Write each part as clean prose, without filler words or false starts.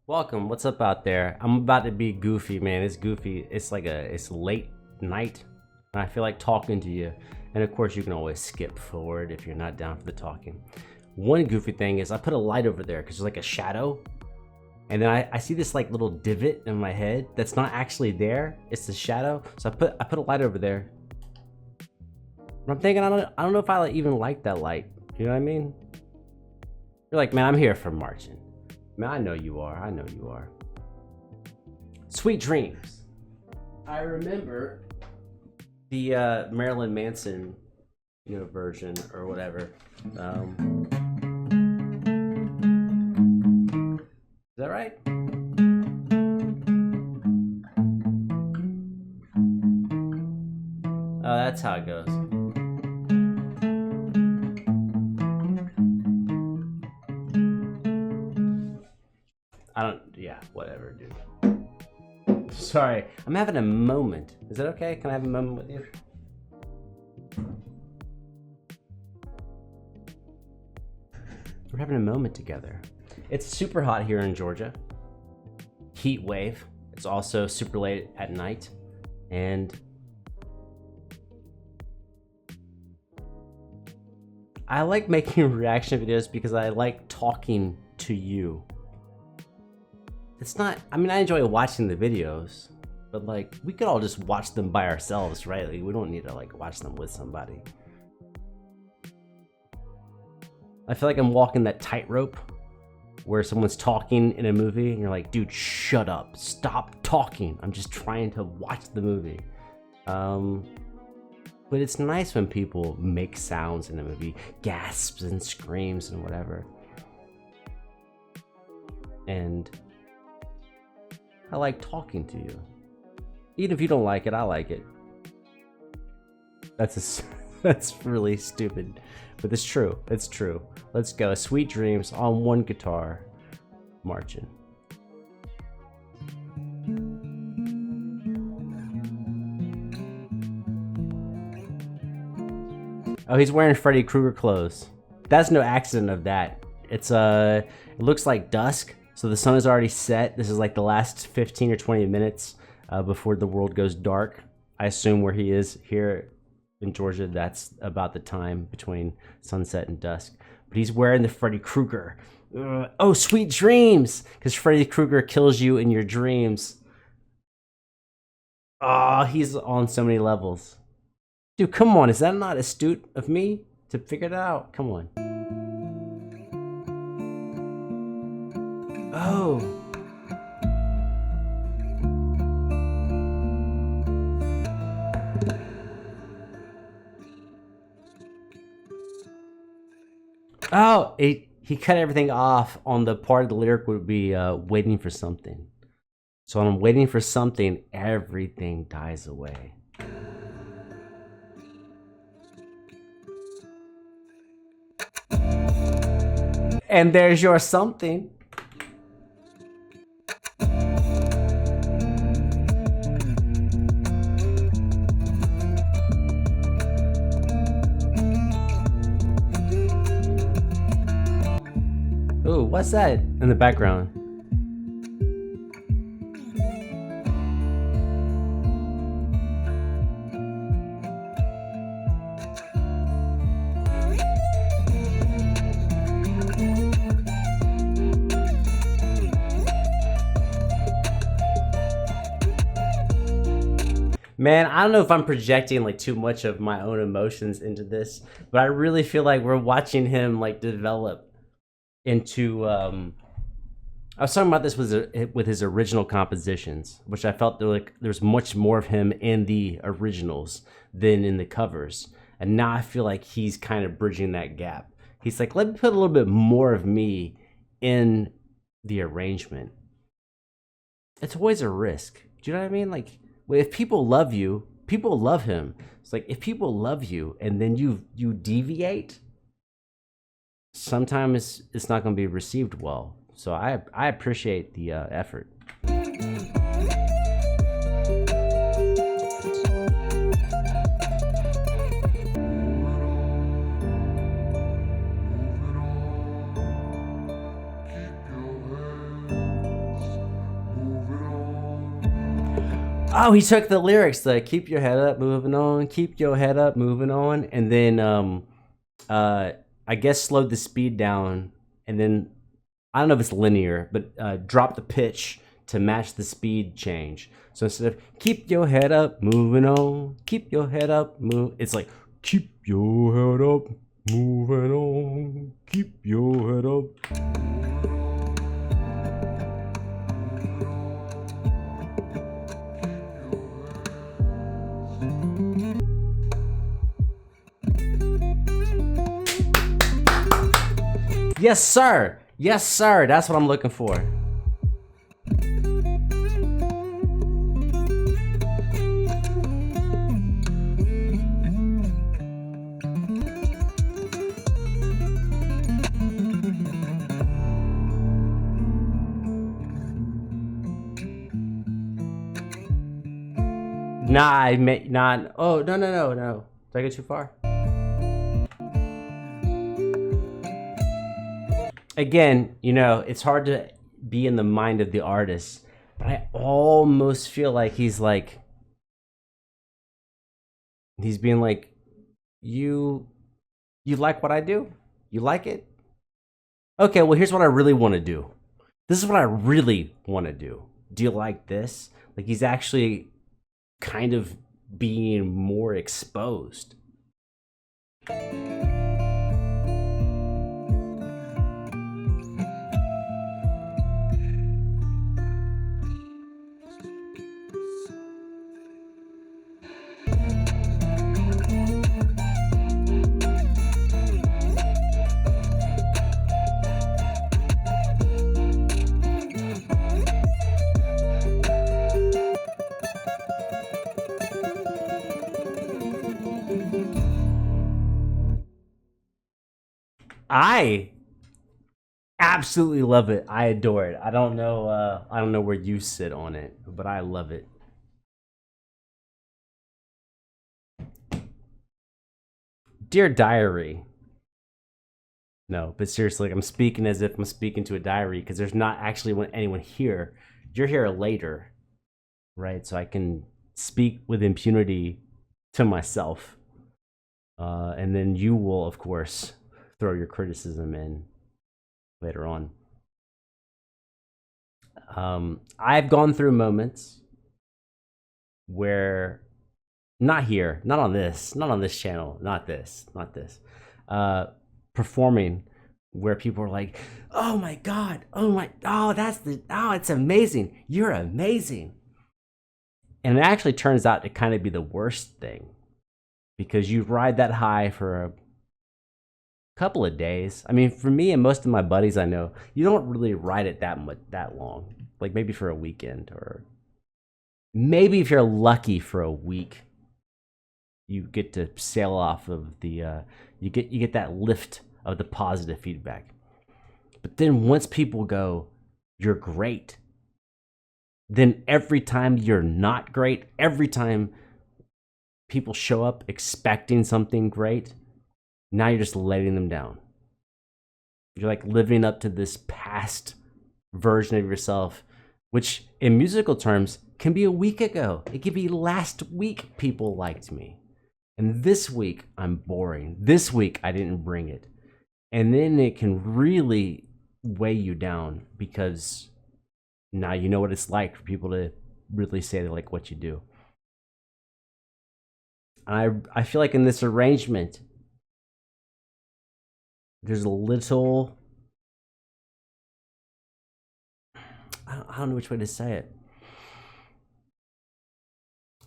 Welcome. What's up out there? I'm about to be goofy, man. It's goofy. It's late night, and I feel like talking to you. And of course, you can always skip forward if you're not down for the talking. One goofy thing is I put a light over there because there's like a shadow, and then I see this like little divot in my head that's not actually there. It's the shadow. So I put a light over there. But I'm thinking I don't know if I even like that light. You know what I mean? You're like, man, I'm here for Marcin. Man, I know you are. I know you are. Sweet dreams. I remember the Marilyn Manson, version or whatever. Is that right? Oh, that's how it goes. Yeah, whatever, dude. Sorry, I'm having a moment. Is that okay? Can I have a moment with you? We're having a moment together. It's super hot here in Georgia. Heat wave. It's also super late at night. And I like making reaction videos because I like talking to you. It's not, I enjoy watching the videos, but like, we could all just watch them by ourselves, right? Like, we don't need to like watch them with somebody. I feel like I'm walking that tightrope where someone's talking in a movie and you're like, dude, shut up, stop talking. I'm just trying to watch the movie. But it's nice when people make sounds in a movie, gasps and screams and whatever. And I like talking to you. Even if you don't like it, I like it. That's really stupid, but it's true. It's true. Let's go. Sweet dreams on one guitar, Marcin. Oh, he's wearing Freddy Krueger clothes. That's no accident of that. It looks like dusk. So the sun is already set. This is like the last 15 or 20 minutes before the world goes dark. I assume where he is here in Georgia, that's about the time between sunset and dusk. But he's wearing the Freddy Krueger. Oh, sweet dreams! Because Freddy Krueger kills you in your dreams. Oh, he's on so many levels. Dude, come on. Is that not astute of me to figure that out? Come on. Oh. Oh, he cut everything off on the part of the lyric would be waiting for something. So when I'm waiting for something, everything dies away. And there's your something. Ooh, what's that in the background? Man, I don't know if I'm projecting like too much of my own emotions into this, but I really feel like we're watching him like develop into I was talking about this with his original compositions, which I felt there's much more of him in the originals than in the covers. And now I feel like he's kind of bridging that gap. He's like, let me put a little bit more of me in the arrangement. It's always a risk. Do you know what I mean? Like, if people love you, people love him. It's like, if people love you and then you deviate, sometimes it's not going to be received well. So I appreciate the effort. Oh, he took the lyrics, like keep your head up, moving on, keep your head up, moving on, and then I guess slowed the speed down, and then I don't know if it's linear, but drop the pitch to match the speed change. So instead of keep your head up, moving on, keep your head up, it's like keep your head up, moving on, keep your head up. Yes, sir. Yes, sir. That's what I'm looking for. Nah, I may not. Oh, no. Did I go too far? Again, you know, it's hard to be in the mind of the artist, but I almost feel like he's being like, you like what I do? You like it? Okay, well, here's what I really want to do. This is what I really want to do. Do you like this? Like, he's actually kind of being more exposed. I absolutely love it. I adore it. I don't know where you sit on it, but I love it. Dear diary. No, but seriously, like, I'm speaking as if I'm speaking to a diary because there's not actually anyone here. You're here later, right? So I can speak with impunity to myself. And then you will, of course, throw your criticism in later on. I've gone through moments where, not here, not on this channel, not this, performing, where people are like, oh my God, it's amazing, you're amazing. And it actually turns out to kind of be the worst thing, because you ride that high for a couple of days. I mean, for me and most of my buddies I know, you don't really ride it that long. Like maybe for a weekend, or maybe if you're lucky for a week, you get to sail off of the you get that lift of the positive feedback. But then once people go, you're great, then every time you're not great, every time people show up expecting something great, now you're just letting them down. You're like living up to this past version of yourself, which in musical terms can be a week ago. It could be last week people liked me, and this week I'm boring. This week I didn't bring it. And then it can really weigh you down, because now you know what it's like for people to really say they like what you do. I feel like in this arrangement, there's a little, I don't know which way to say it.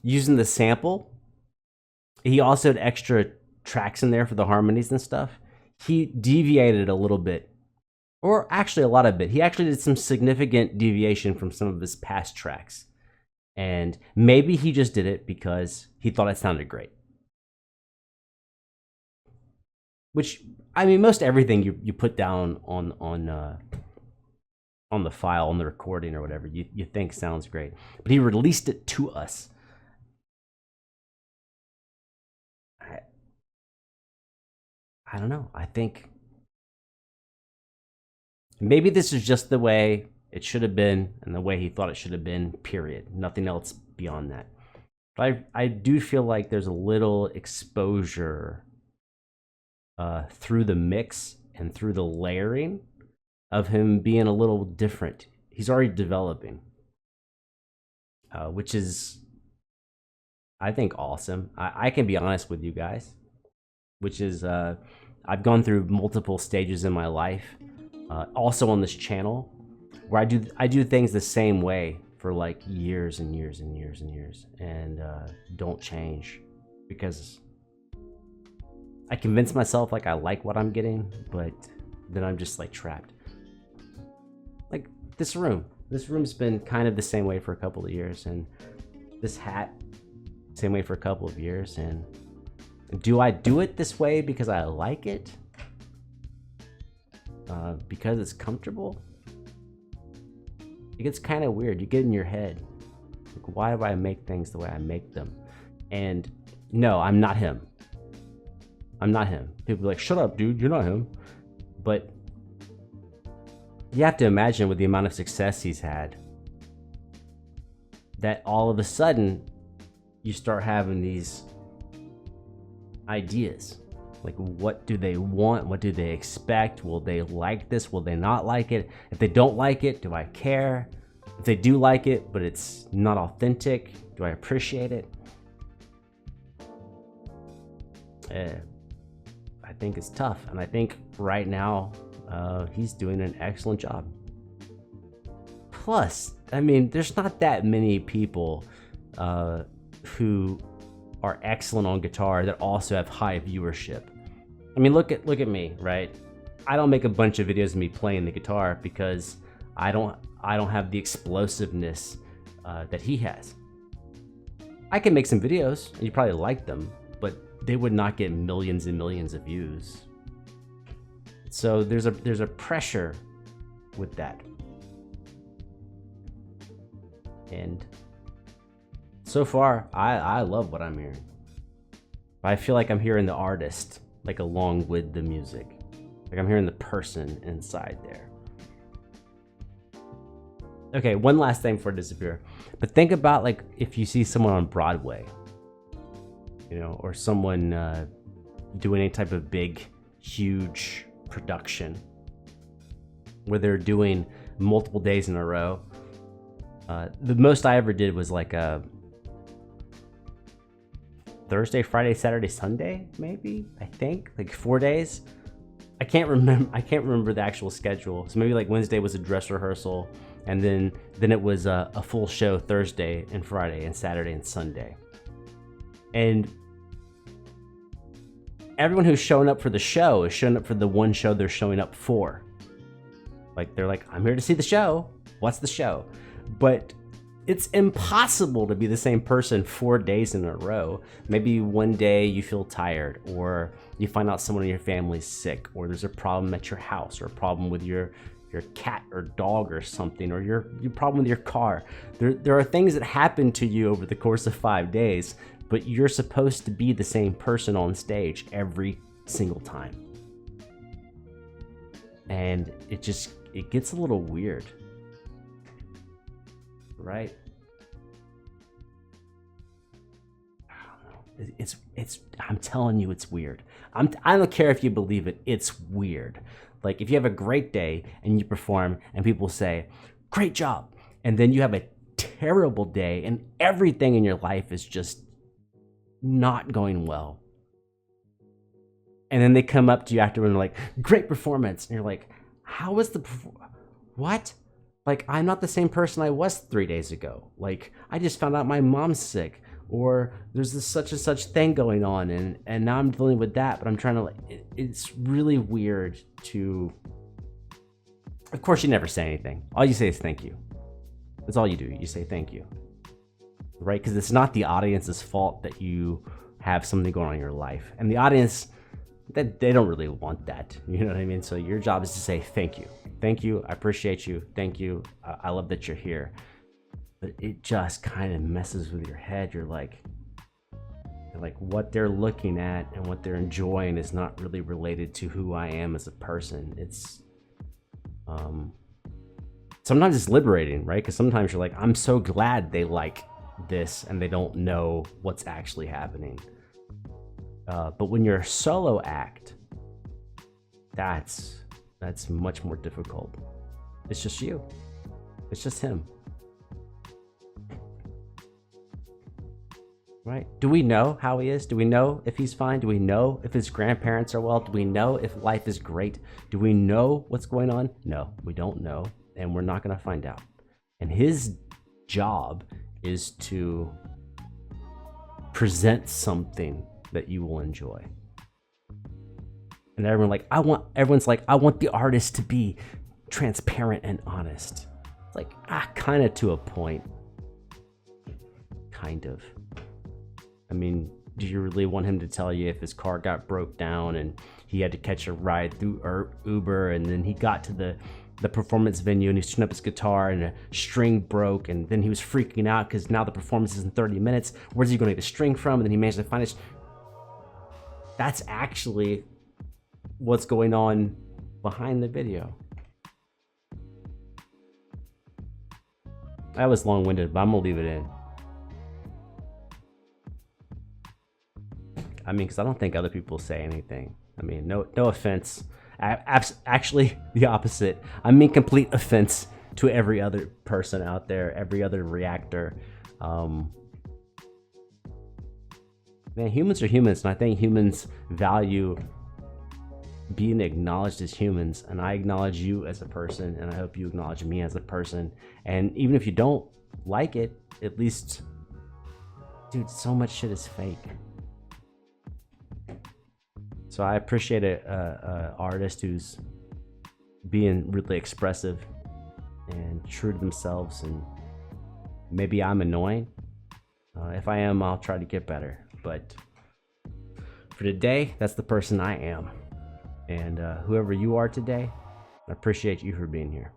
Using the sample, he also had extra tracks in there for the harmonies and stuff. He deviated a little bit, or actually a lot of it. He actually did some significant deviation from some of his past tracks. And maybe he just did it because he thought it sounded great. Which, I mean, most everything you put down on the file, on the recording or whatever, you think sounds great. But he released it to us. I don't know. I think maybe this is just the way it should have been and the way he thought it should have been, period. Nothing else beyond that. But I do feel like there's a little exposure through the mix and through the layering of him being a little different. He's already developing, which is, I think, awesome. I can be honest with you guys, which is I've gone through multiple stages in my life, also on this channel, where I do things the same way for like years and years and years and years, and don't change, because I convince myself like I like what I'm getting, but then I'm just like trapped. Like this room's been kind of the same way for a couple of years, and this hat, same way for a couple of years. And do I do it this way because I like it? Because it's comfortable? It gets kind of weird. You get in your head, like, why do I make things the way I make them? And no, I'm not him. I'm not him. People are like, shut up, dude, you're not him. But you have to imagine, with the amount of success he's had, that all of a sudden you start having these ideas. Like, what do they want? What do they expect? Will they like this? Will they not like it? If they don't like it, do I care? If they do like it, but it's not authentic, do I appreciate it? I think it's tough. And I think right now, he's doing an excellent job. Plus, I mean, there's not that many people who are excellent on guitar that also have high viewership. I mean, look at me, right? I don't make a bunch of videos of me playing the guitar because I don't have the explosiveness that he has. I can make some videos and you probably like them, but they would not get millions and millions of views. So there's a pressure with that. And so far, I love what I'm hearing. I feel like I'm hearing the artist, like, along with the music. Like, I'm hearing the person inside there. Okay, one last thing before I disappear. But think about, like, if you see someone on Broadway, you know, or someone doing any type of big, huge production where they're doing multiple days in a row. The most I ever did was like a Thursday, Friday, Saturday, Sunday, maybe, I think, like 4 days. I can't remember the actual schedule. So maybe like Wednesday was a dress rehearsal, and then it was a full show Thursday and Friday and Saturday and Sunday. And everyone who's showing up for the show is showing up for the one show they're showing up for. Like, they're like, I'm here to see the show. What's the show? But it's impossible to be the same person 4 days in a row. Maybe one day you feel tired, or you find out someone in your family's sick, or there's a problem at your house, or a problem with your cat or dog or something, or your problem with your car. There are things that happen to you over the course of 5 days, but you're supposed to be the same person on stage every single time. And it gets a little weird. Right? I don't know. It's I'm telling you, it's weird. I don't care if you believe it, it's weird. Like, if you have a great day and you perform and people say, great job, and then you have a terrible day and everything in your life is just not going well. And then they come up to you after and they're like, great performance. And you're like, how was the what? Like, I'm not the same person I was 3 days ago. Like, I just found out my mom's sick, or there's this such and such thing going on, and now I'm dealing with that, but I'm trying to, like, it's really weird to, of course you never say anything. All you say is thank you. That's all you do. You say thank you, right? Because it's not the audience's fault that you have something going on in your life. And the audience, that they don't really want that. You know what I mean? So your job is to say thank you. Thank you. I appreciate you. Thank you. I love that you're here. But it just kind of messes with your head. You're like what they're looking at and what they're enjoying is not really related to who I am as a person. It's sometimes it's liberating, right? Because sometimes you're like, I'm so glad they like this and they don't know what's actually happening. But when you're a solo act, that's much more difficult. It's just you. It's just him. Right? Do we know how he is? Do we know if he's fine? Do we know if his grandparents are well? Do we know if life is great? Do we know what's going on? No, we don't know, and we're not going to find out. And his job is to present something that you will enjoy. And everyone's like, I want the artist to be transparent and honest. It's like, kind of to a point. Kind of. I mean, do you really want him to tell you if his car got broke down and he had to catch a ride through Uber, and then he got to the performance venue and he tuned up his guitar and a string broke, and then he was freaking out because now the performance is in 30 minutes. Where's he going to get the string from? And then he managed to find it. That's actually what's going on behind the video. That was long-winded, but I'm gonna leave it in. I mean, because I don't think other people say anything. I mean, no offense. Actually, the opposite. I mean, complete offense to every other person out there, every other reactor. Man, humans are humans, and I think humans value being acknowledged as humans. And I acknowledge you as a person, and I hope you acknowledge me as a person. And even if you don't like it, at least, dude, so much shit is fake. So I appreciate a artist who's being really expressive and true to themselves. And maybe I'm annoying. If I am, I'll try to get better. But for today, that's the person I am. And whoever you are today, I appreciate you for being here.